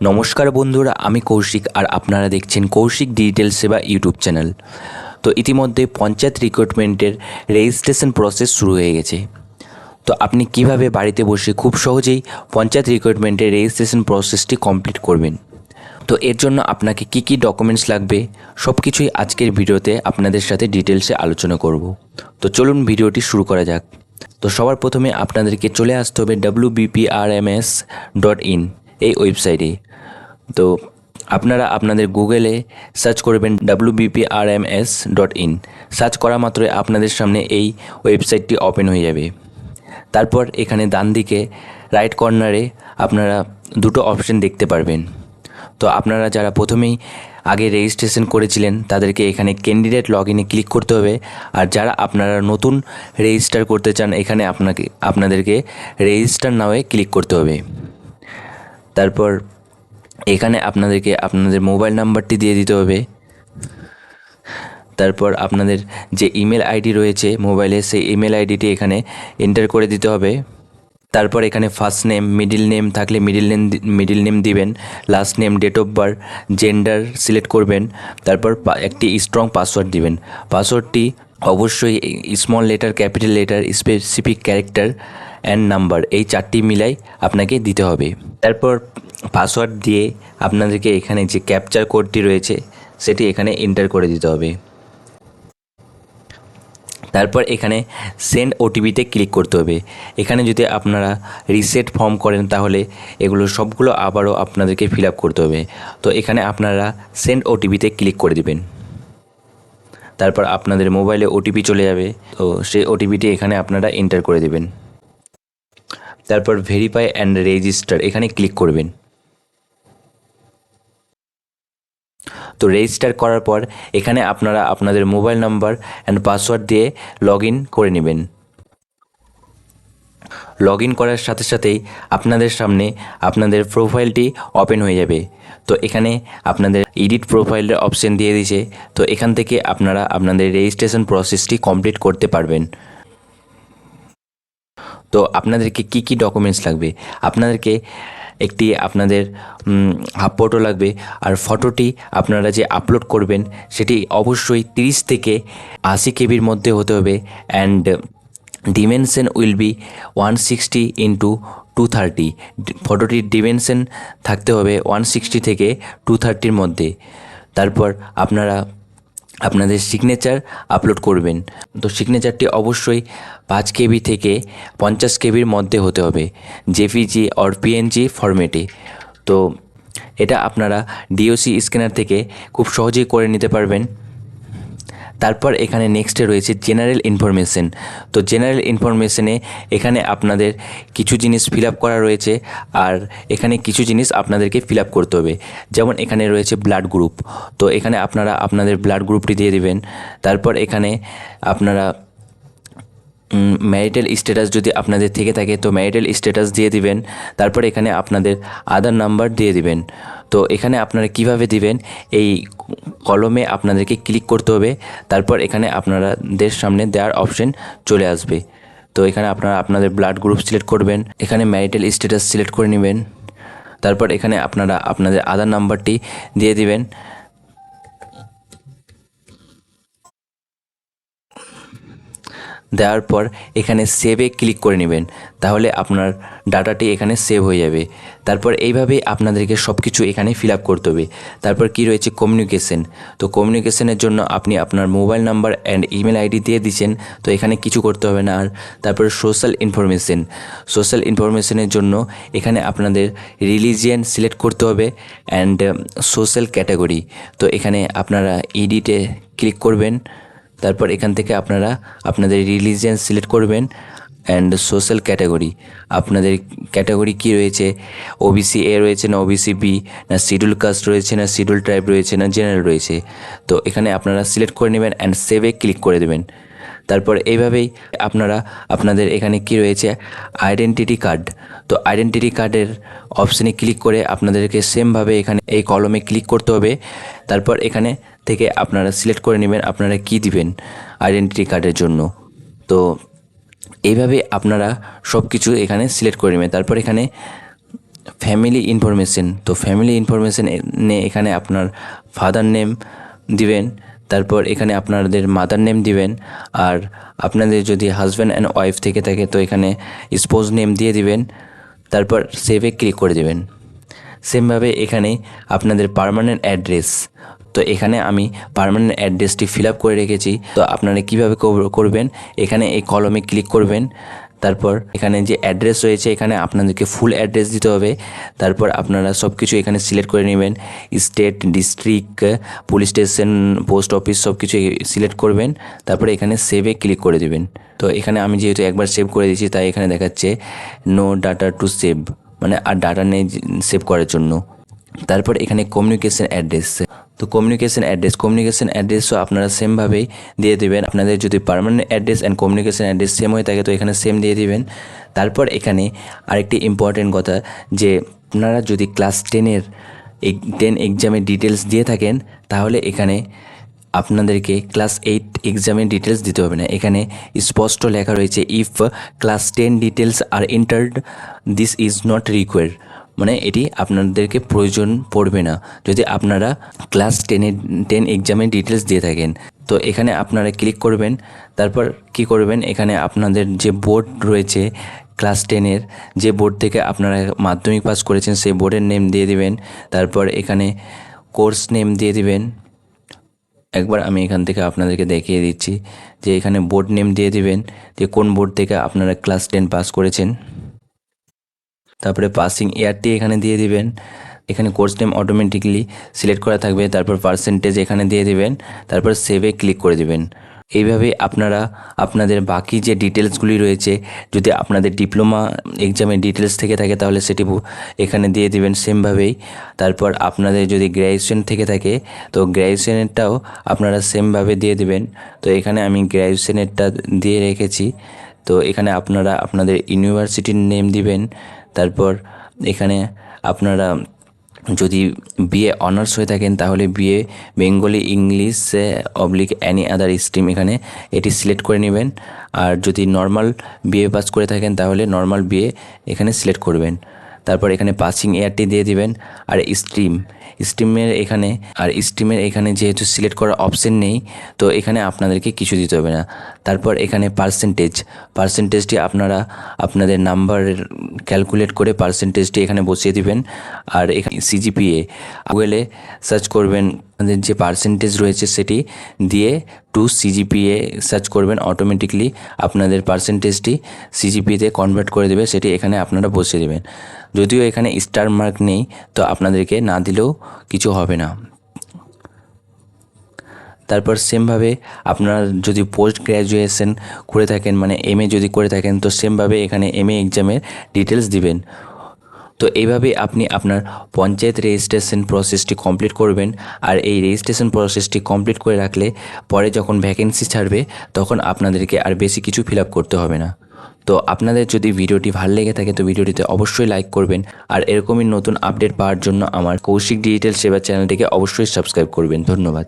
নমস্কার বন্ধুরা, আমি কৌশিক আর আপনারা দেখছেন কৌশিক ডিজিটাল সেবা ইউটিউব চ্যানেল। তো ইতিমধ্যে পঞ্চায়েত রিক্রুটমেন্টের রেজিস্ট্রেশন প্রসেস শুরু হয়ে গেছে। তো আপনি কিভাবে বাড়িতে বসে খুব সহজেই পঞ্চায়েত রিক্রুটমেন্টের রেজিস্ট্রেশন প্রসেসটি কমপ্লিট করবেন। তো এর জন্য আপনাকে কি কি ডকুমেন্টস লাগবে সব কিছুই আজকের ভিডিওতে আপনাদের সাথে ডিটেলসে আলোচনা করব। তো চলুন ভিডিওটি শুরু করা যাক। তো সবার প্রথমে আপনাদেরকে চলে আসতে হবে wbprms.in এই ওয়েবসাইটে। তো আপনারা আপনাদের গুগলে সার্চ করবেন wbprms.in। সার্চ করা মাত্রই আপনাদের সামনে এই ওয়েবসাইটটি ওপেন হয়ে যাবে। তারপর এখানে ডান দিকে রাইট কর্নারে আপনারা দুটো অপশন দেখতে পারবেন। তো আপনারা যারা প্রথমেই আগে রেজিস্ট্রেশন করেছিলেন তাদেরকে এখানে ক্যান্ডিডেট লগ ইনে ক্লিক করতে হবে। আর যারা আপনারা নতুন রেজিস্টার করতে চান এখানে আপনাদেরকে রেজিস্টার নাওয়ে ক্লিক করতে হবে। তারপর এখানে আপনাদেরকে আপনাদের মোবাইল নাম্বারটি দিয়ে দিতে হবে। তারপর আপনাদের যে ইমেল আইডি রয়েছে মোবাইলে সেই ইমেল আইডিটি এখানে এন্টার করে দিতে হবে। তারপর এখানে ফার্স্ট নেম, মিডিল নেম থাকলে মিডিল নেম দিবেন, last name, date of birth, gender select করবেন। তারপর একটি স্ট্রং পাসওয়ার্ড দিবেন। পাসওয়ার্ডটি অবশ্যই small letter, capital letter, specific character and number এই চারটি মিলাই আপনাকে দিতে হবে। তারপর পাসওয়ার্ড দিয়ে আপনাদেরকে এখানে যে ক্যাপচার কোডটি রয়েছে সেটি এখানে এন্টার করে দিতে হবে। তারপর এখানে সেন্ড ওটিপিতে ক্লিক করতে হবে। এখানে যদি আপনারা রিসেট ফর্ম করেন তাহলে এগুলো সবগুলো আবারও আপনাদেরকে ফিল আপ করতে হবে। তো এখানে আপনারা সেন্ড ওটিপিতে ক্লিক করে দিবেন। তারপর আপনাদের মোবাইলে ওটিপি চলে যাবে। তো সেই ওটিপিটি এখানে আপনারা এন্টার করে দেবেন। তারপর ভেরিফাই অ্যান্ড রেজিস্টার এখানে ক্লিক করবেন। তো রেজিস্টার করার পর এখানে আপনারা আপনাদের মোবাইল নাম্বার অ্যান্ড পাসওয়ার্ড দিয়ে লগ ইন করে নেবেন। লগ ইন করার সাথে সাথেই আপনাদের সামনে আপনাদের প্রোফাইলটি ওপেন হয়ে যাবে। তো এখানে আপনাদের এডিট প্রোফাইলের অপশন দিয়ে দিয়েছে। তো এখান থেকে আপনারা আপনাদের রেজিস্ট্রেশন প্রসেসটি কমপ্লিট করতে পারবেন। তো আপনাদেরকে কি কি ডকুমেন্টস লাগবে? আপনাদেরকে একটি আপনাদের হাফ ফটো লাগবে। আর ফটোটি আপনারা যে আপলোড করবেন সেটি অবশ্যই 30 থেকে 80 কেবির মধ্যে হতে হবে। And dimension will be 160 into 230। ফটোটির ডিমেনশন থাকতে হবে 160 থেকে 230-র মধ্যে। তারপর আপনারা আপনাদের সিগনেচার আপলোড করবেন। তো সিগনেচারটি অবশ্যই 5 কেবি থেকে 50 কেবির মধ্যে হতে হবে, জেপিজি অর পিএনজি ফরম্যাটে। তো এটা আপনারা ডিওসি স্ক্যানার থেকে খুব সহজেই করে নিতে পারবেন। তারপর এখানে নেক্সটে রয়েছে জেনারেল ইনফরমেশন। তো জেনারেল ইনফরমেশনে এখানে আপনাদের কিছু জিনিস ফিল আপ করা রয়েছে আর এখানে কিছু জিনিস আপনাদেরকে ফিল আপ করতে হবে। যেমন এখানে রয়েছে ব্লাড গ্রুপ। তো এখানে আপনারা আপনাদের ব্লাড গ্রুপটি দিয়ে দিবেন। তারপর এখানে আপনারা ম্যারিটাল স্ট্যাটাস যদি আপনাদের থেকে থাকে তো ম্যারিটাল স্ট্যাটাস দিয়ে দিবেন। তারপর এখানে আপনাদের আধার নাম্বার দিয়ে দিবেন। তো এখানে আপনারা কিভাবে দিবেন এই কলমে আপনাদেরকে ক্লিক করতে হবে। তারপর এখানে আপনাদের সামনে দেওয়ার অপশন চলে আসবে। তো এখানে আপনারা আপনাদের ব্লাড গ্রুপ সিলেক্ট করবেন, এখানে ম্যারিটাল স্ট্যাটাস সিলেক্ট করে নেবেন। তারপর এখানে আপনারা আপনাদের আধার নাম্বারটি দিয়ে দিবেন। দেওয়ার পর এখানে সেভে ক্লিক করে নেবেন, তাহলে আপনার ডাটাটি এখানে সেভ হয়ে যাবে। তারপর এইভাবেই আপনাদেরকে সব কিছু এখানে ফিল আপ করতে হবে। তারপর কি রয়েছে কমিউনিকেশন। তো কমিউনিকেশনের জন্য আপনি আপনার mobile number and email ID দিয়ে দিচ্ছেন, তো এখানে কিছু করতে হবে না। আর তারপরে সোশ্যাল ইনফরমেশন। সোশ্যাল ইনফরমেশনের জন্য এখানে আপনাদের রিলিজিয়ান সিলেক্ট করতে হবে অ্যান্ড সোশ্যাল ক্যাটাগরি। তো এখানে আপনারা এডিটে ক্লিক করবেন। তারপর এখান থেকে আপনারা আপনাদের রিলিজিয়ান সিলেক্ট করবেন অ্যান্ড সোশ্যাল ক্যাটাগরি। আপনাদের ক্যাটাগরি কি রয়েছে, ওবিসি এ রয়েছে না ওবিসি বি, না শিডিউল কাস্ট রয়েছে না শিডিউল ট্রাইব রয়েছে না জেনারেল রয়েছে। তো এখানে আপনারা সিলেক্ট করে নেবেন অ্যান্ড সেভে ক্লিক করে দেবেন। তারপর এইভাবেই আপনারা আপনাদের এখানে কি রয়েছে আইডেন্টিটি কার্ড। তো আইডেন্টিটি কার্ডের অপশানে ক্লিক করে আপনাদেরকে সেমভাবে এখানে এই কলমে ক্লিক করতে হবে। তারপর এখানে থেকে আপনারা সিলেক্ট করে নেবেন আপনারা কি দিবেন আইডেন্টিটি কার্ডের জন্য। তো এইভাবে আপনারা সব কিছু এখানে সিলেক্ট করে নেবেন। তারপর এখানে ফ্যামিলি ইনফরমেশন, তো ফ্যামিলি ইনফরমেশন এখানে আপনার ফাদার নেম দিবেন, তারপর এখানে আপনাদের মাদার নেম দিবেন, আর আপনাদের যদি হাজব্যান্ড অ্যান্ড ওয়াইফ থেকে থাকে তো এখানে স্পোজ নেম দিয়ে দিবেন, তারপর সেভে ক্লিক করে দেবেন। সেমভাবে এখানে আপনাদের পার্মানেন্ট অ্যাড্রেস, তো এখানে আমি পার্মানেন্ট অ্যাড্রেসটি ফিল আপ করে রেখেছি। তো আপনারা কীভাবে করবেন, এখানে এই কলমে ক্লিক করবেন, তারপর এখানে যে অ্যাড্রেস রয়েছে এখানে আপনাদেরকে ফুল অ্যাড্রেস দিতে হবে। তারপর আপনারা সব কিছু এখানে সিলেক্ট করে নেবেন, state, district, police station, post office সব কিছু সিলেক্ট করবেন। তারপরে এখানে সেভে ক্লিক করে দেবেন। তো এখানে আমি যেহেতু একবার সেভ করে দিয়েছি তাই এখানে দেখাচ্ছে নো ডাটা টু সেভ, মানে আর ডাটা নেই সেভ করার জন্য। তারপর এখানে কমিউনিকেশন অ্যাড্রেস, তো কমিউনিকেশন অ্যাড্রেসও আপনারা সেমভাবেই দিয়ে দেবেন। আপনাদের যদি permanent address and communication address same হয়ে থাকে তো এখানে সেম দিয়ে দিবেন। তারপর এখানে আরেকটি ইম্পর্টেন্ট কথা, যে আপনারা যদি ক্লাস 10 এক্সামের ডিটেলস দিয়ে থাকেন তাহলে এখানে আপনাদেরকে ক্লাস 8 এক্সামের ডিটেলস দিতে হবে না। এখানে স্পষ্ট লেখা রয়েছে if class 10 details are entered this is not required, মানে এটি আপনাদেরকে প্রয়োজন পড়বে না যদি আপনারা ক্লাস 10 এক্সামের ডিটেলস দিয়ে থাকেন। তো এখানে আপনারা ক্লিক করবেন। তারপর কি করবেন, এখানে আপনাদের যে বোর্ড রয়েছে ক্লাস 10-এর, যে বোর্ড থেকে আপনারা মাধ্যমিক পাস করেছেন সেই বোর্ডের নেম দিয়ে দিবেন। তারপর এখানে কোর্স নেম দিয়ে দিবেন। একবার আমি এখান থেকে আপনাদেরকে দেখিয়ে দিচ্ছি যে এখানে বোর্ড নেম দিয়ে দিবেন, যে কোন বোর্ড থেকে আপনারা ক্লাস 10 পাস করেছেন। তারপরে পাসিং ইয়ারটি এখানে দিয়ে দিবেন। এখানে কোর্স নেম অটোমেটিকলি সিলেক্ট করা থাকবে, তারপর পার্সেন্টেজ এখানে দিয়ে দিবেন, তারপর সেভে ক্লিক করে দিবেন। এইভাবে আপনারা আপনাদের বাকি যে ডিটেলসগুলি রয়েছে, যদি আপনাদের ডিপ্লোমা এক্সামের ডিটেলস থেকে থাকে তাহলে সেটি এখানে দিয়ে দিবেন সেমভাবেই। তারপর আপনাদের যদি গ্র্যাজুয়েশন থেকে থাকে তো গ্র্যাজুয়েশনেরটাও আপনারা সেমভাবে দিয়ে দিবেন। তো এখানে আমি গ্র্যাজুয়েশনেরটা দিয়ে রেখেছি। তো এখানে আপনারা আপনাদের ইউনিভার্সিটির নেম দিবেন। তারপর এখানে আপনারা যদি বিএ অনার্স হয়ে থাকেন তাহলে BA Bengali, English oblique any other stream এখানে এটি সিলেক্ট করে নেবেন। আর যদি নর্মাল বিএ পাস করে থাকেন তাহলে নর্মাল বিএ এখানে সিলেক্ট করবেন। তারপর এখানে পাসিং ইয়ারটি দিয়ে দিবেন। আর স্ট্রিমের এখানে যেহেতু সিলেক্ট করার অপশন নেই তো এখানে আপনাদেরকে কিছু দিতে হবে না। তারপর এখানে পার্সেন্টেজটি আপনারা আপনাদের নাম্বার ক্যালকুলেট করে পার্সেন্টেজটি এখানে বসিয়ে দিবেন। আর এখানে সিজিপিএ গুগলে সার্চ করবেন, আপনাদের যে পার্সেন্টেজ রয়েছে সেটি দিয়ে টু সিজিপিএ সার্চ করবেন, অটোমেটিকলি আপনাদের পার্সেন্টেজটি সিজিপিএতে কনভার্ট করে দেবে, সেটি এখানে আপনারা বসিয়ে দেবেন। যদিও এখানে স্টার মার্ক নেই তো আপনাদেরকে না দিলেও কিছু হবে না। তারপর সেমভাবে আপনারা যদি পোস্ট গ্র্যাজুয়েশন করে থাকেন, মানে এমএ যদি করে থাকেন তো সেমভাবে এখানে এমএ এক্সামের ডিটেলস দিবেন। তো এইভাবে আপনি আপনার পঞ্চায়েত রেজিস্ট্রেশন প্রসেসটি কমপ্লিট করবেন। আর এই রেজিস্ট্রেশন প্রসেসটি কমপ্লিট করে রাখলে পরে যখন ভ্যাকেন্সি ছাড়বে তখন আপনাদেরকে আর বেশি কিছু ফিল আপ করতে হবে না। তো আপনাদের যদি ভিডিওটি ভালো লেগে থাকে তো ভিডিওটিতে অবশ্যই লাইক করবেন। আর এরকমই নতুন আপডেট পাওয়ার জন্য আমার কৌশিক ডিজিটাল সেবা চ্যানেলটিকে অবশ্যই সাবস্ক্রাইব করবেন। ধন্যবাদ।